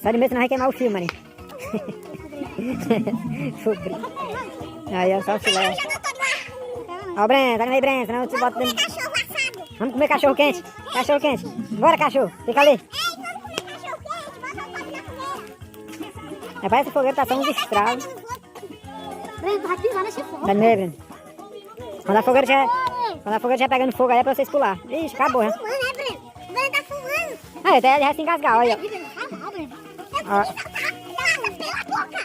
Sério mesmo, não vai queimar o filme, maninho. Fogo. Aí, ó, só o filé. Ó, o Breno, tá no meio, Breno, senão eu te boto dentro. Vamos comer cachorro quente. Cachorro quente. Bora, cachorro. Fica ali. Rapaz, esse fogueiro tá só uns estragos. Breno, tu vai pisar nesse fogo. Tá no meio, Breno. Quando a fogueira já pegando fogo aí é pra vocês pular. Ixi, acabou, né? Tá fumando, né, Breno? O Breno tá fumando. Ah, ele vai se engasgar, olha. Não, Breno. Ó. Pela boca.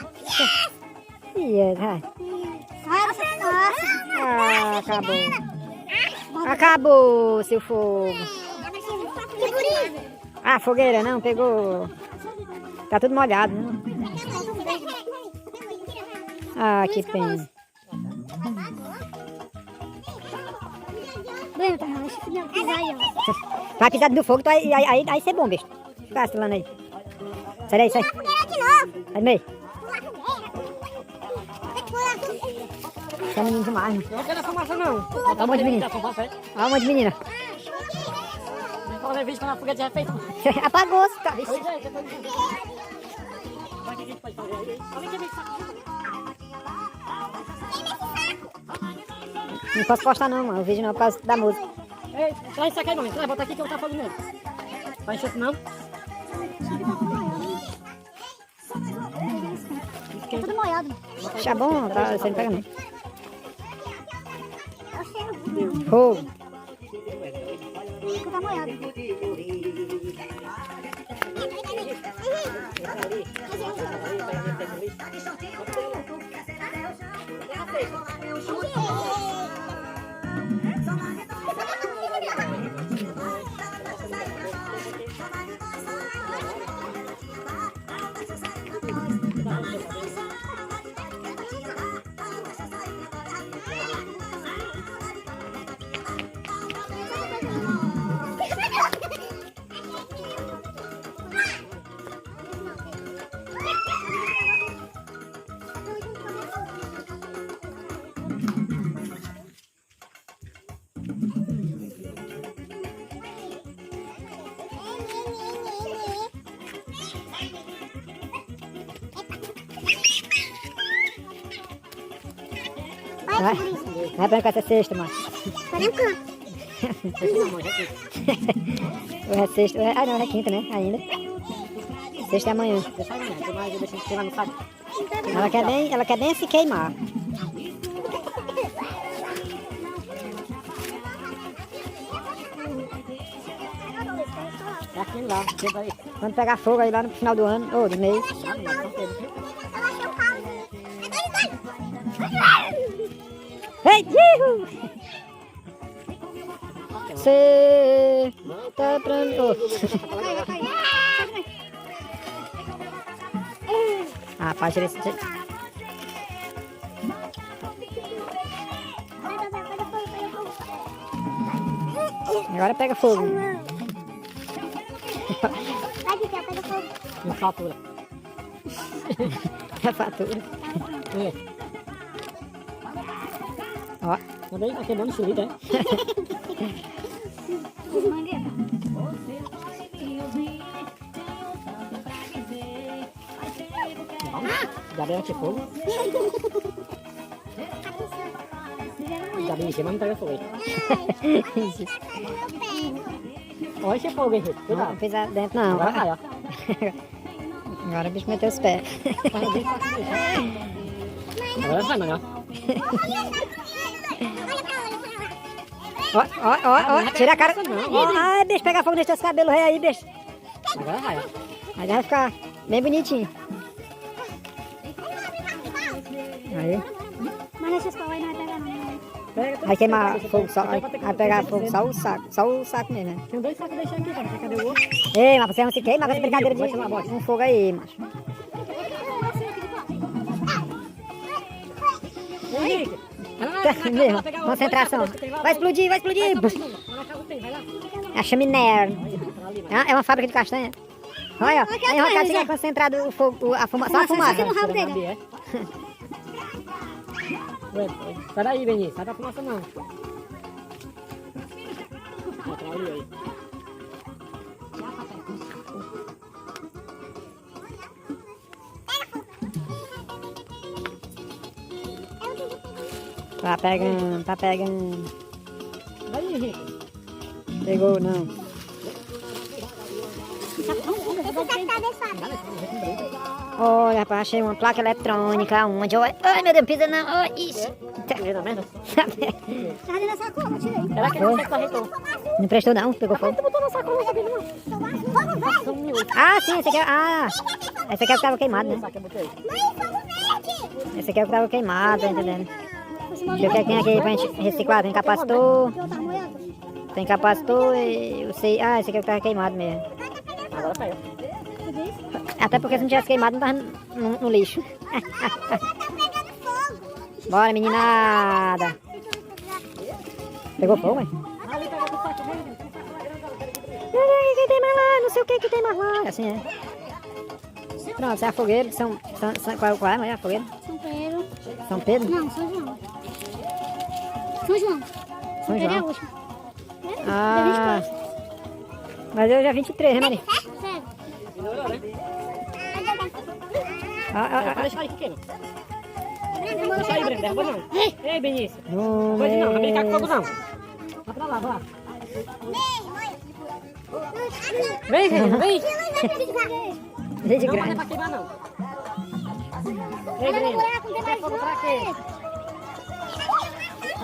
Ih, vai. Sai dessa fumaça. Ah, acabou. Acabou, seu fogo. Que bonito. Ah, fogueira não, pegou. Tá tudo molhado, né? Ah, que pena. Breno, tá mal. Deixa eu pisar aí, ó. Vai pisar do fogo, aí você é bom, bicho. Fica estilando aí. Sai daí, sai. Fogueira de novo. Sai do meio. Pular fogueira. Você é menino demais, né? Eu não quero essa massa não. Olha um monte de menina. Olha um monte de menina. Quando eu vejo quando a foguete já é feita. Apagou, tá? Pois é, já foi. Mas o que a gente pode fazer aí? Olha que é meio saco. Não posso postar não, mano. O vídeo não, por causa da música. Ei, traz isso aqui aí, mãe. Traz, bota aqui que eu vou botar fogo nele. Vai encher não? Tá tudo molhado. Tá bom, tá? Você não pega não. É o cheiro. Fogo. Tá molhado. Vai pra cá essa cesta, mano. Tá nem canto. Hoje é sexta. Ah, não, é quinta, né? Ainda. Sexta é amanhã. Deixa aí, mãe. Mas eu deixo você lá no saco. Ela quer bem se queimar. É aquele lá. Deixa aí. Quando pegar fogo aí lá no final do ano, ou do mês. Eu achei um pauzinho. Ei, ihu! Cê tá pra mim. Oh. Ah, pá, tirei esse. Agora pega fogo. Vai de pega fogo. Uma fatura. A fatura. É. Ó. Também tá queimando xilito, é? Já deu aqui fogo. Já deu em cima, mas não pega fogo aí. Olha esse fogo aí, gente. Não Cuidado. pisar dentro, não. Agora vai, ó. Agora o bicho meteu os pés. Agora vai, mano, ó. Ó, tira a cara. Ó, ai, bicho, pega fogo nos teus cabelos aí, bicho. Agora vai, ó. Aí vai ficar bem bonitinho. Aí. Mas nessa escola aí não vai pegar não. Vai queimar fogo só. Vai pegar fogo só o saco mesmo, né? Tem 2 sacos deixar aqui, cara. Cadê o outro? Ei, mas você não se queima com essa brincadeira de um fogo aí, macho. Henrique! Mesmo, concentração. Vai explodir, vai explodir. É a chaminé. Ah, é uma fábrica de castanha. Olha, ó. Aí enrocado fica concentrado o fogo, a fumaça, só a fumaça. no rabo dele. Sai daí, Beninho. Sai da fumaça, não. Bota ali aí. Tá pegando, tá pegando. Vai, Henrique. Pegou, não. Esse cabeçada. Olha, rapaz, achei uma placa eletrônica onde? Ai, meu Deus, não pisa não. Ai, isso. Tá vendo? Tá dentro da sacola, eu tirei. Será que não corretor? Não prestou não, pegou fogo. Botou na sacola, sabia não? Fogo verde. Ah, sim, esse aqui é... Ah, esse aqui é o que tava queimado, né? Saca, botei. Mãe, fogo verde. Esse aqui é o que tava queimado, tá entendendo? Deixa eu ver o que tem aqui pra gente reciclar. Tem capacitor, Eu tava molhando. tem capacitor e... Eu sei... Ah, esse aqui é o que tava queimado mesmo. Agora caiu. Até porque se não tivesse queimado, não tava no lixo. Tá pegando fogo. Bora, meninada. Pegou fogo, hein? Ali pegou o saco verde. O que tem mais lá? Não sei o que tem mais lá. Assim é. Pronto, essa é a fogueira. Qual é a fogueira? São Pedro. São Pedro? Não, São João. São João. São Pedro é João. o último. Ah, mas hoje é 23, né, Maria? Sério? Melhorou, né? Ah, Deixa aí, pequeno. Deixa aí, Breno. Derruba não. Ei, Benício. não, Coisa não, não brincar com fogo não. Vai pra lá, vai lá. Vem, Renan, vem. Gente Não vai grande. pra queimar não. Ei, Breno. Quer fogo pra quê?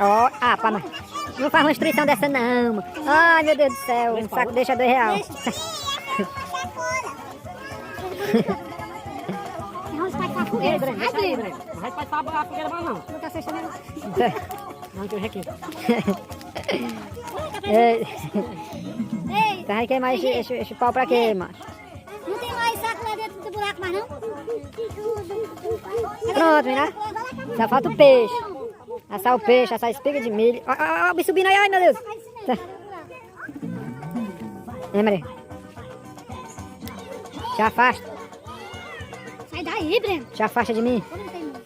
Ó, ah, pá, mas não faz uma instrução dessa não, mano. Ai, meu Deus do céu, um saco deixa R$2. Ei, Breno, deixa aí, Breno. Não vai passar a fogueira mais não. Não, que eu requinto. Ei, Ei, tá aí queimar esse pau pra quê, mano? não tem mais saco lá dentro do buraco mais não? Pronto, né? Só falta o peixe. Assar o peixe, assar espiga de milho. Ó, ó, ó, me subindo aí, ai meu Deus. É, Maria. Te afasta. Sai daí, Breno. Te afasta de mim. Como não tem muito?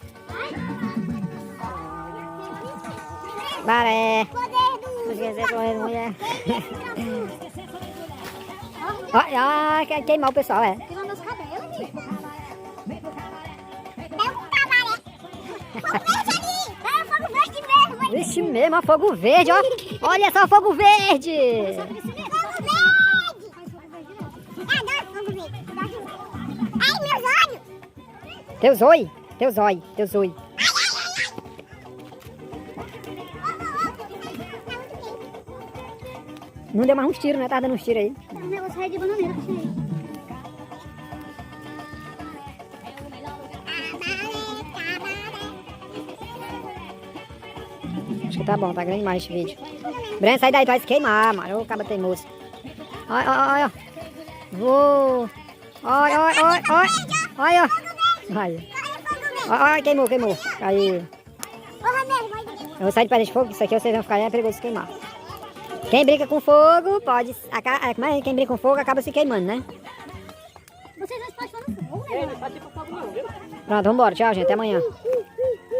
Baré. Poder do... Não esquecer correr, mulher. Ó, quer queimar o pessoal, é. Queimar meus cabelos, tio. É um cabaré. Fogo verde ali. É fogo verde mesmo, mãe. Vixe mesmo, ó, fogo verde, ó. Olha só, fogo verde. Fogo verde. Adoro fogo verde. Ai, meus olhos. Teu zói, teu zói, teu zói. Não deu mais uns tiros, né? Tava dando uns tiros aí. Um negócio aí de bananeira que eu tirei. Acho que tá bom, tá grande demais esse vídeo. Breno, sai daí, tu vai se queimar, mano. Ô, caba teimoso. Olha, olha, olha. Vou. Olha, olha, olha, olha. Olha, olha. Olha, queimou, queimou. Aí. Ô, Ramiro, vai daí. Eu vou sair de perto de fogo, isso aqui vocês vão ficar aí, é perigoso se queimar. Quem brinca com fogo, pode... Quem brinca com fogo acaba se queimando, né? Vocês não podem falar no fogo, né? Ei, não pode ir pro fogo não, viu? Pronto, vambora. Tchau, gente. Até amanhã.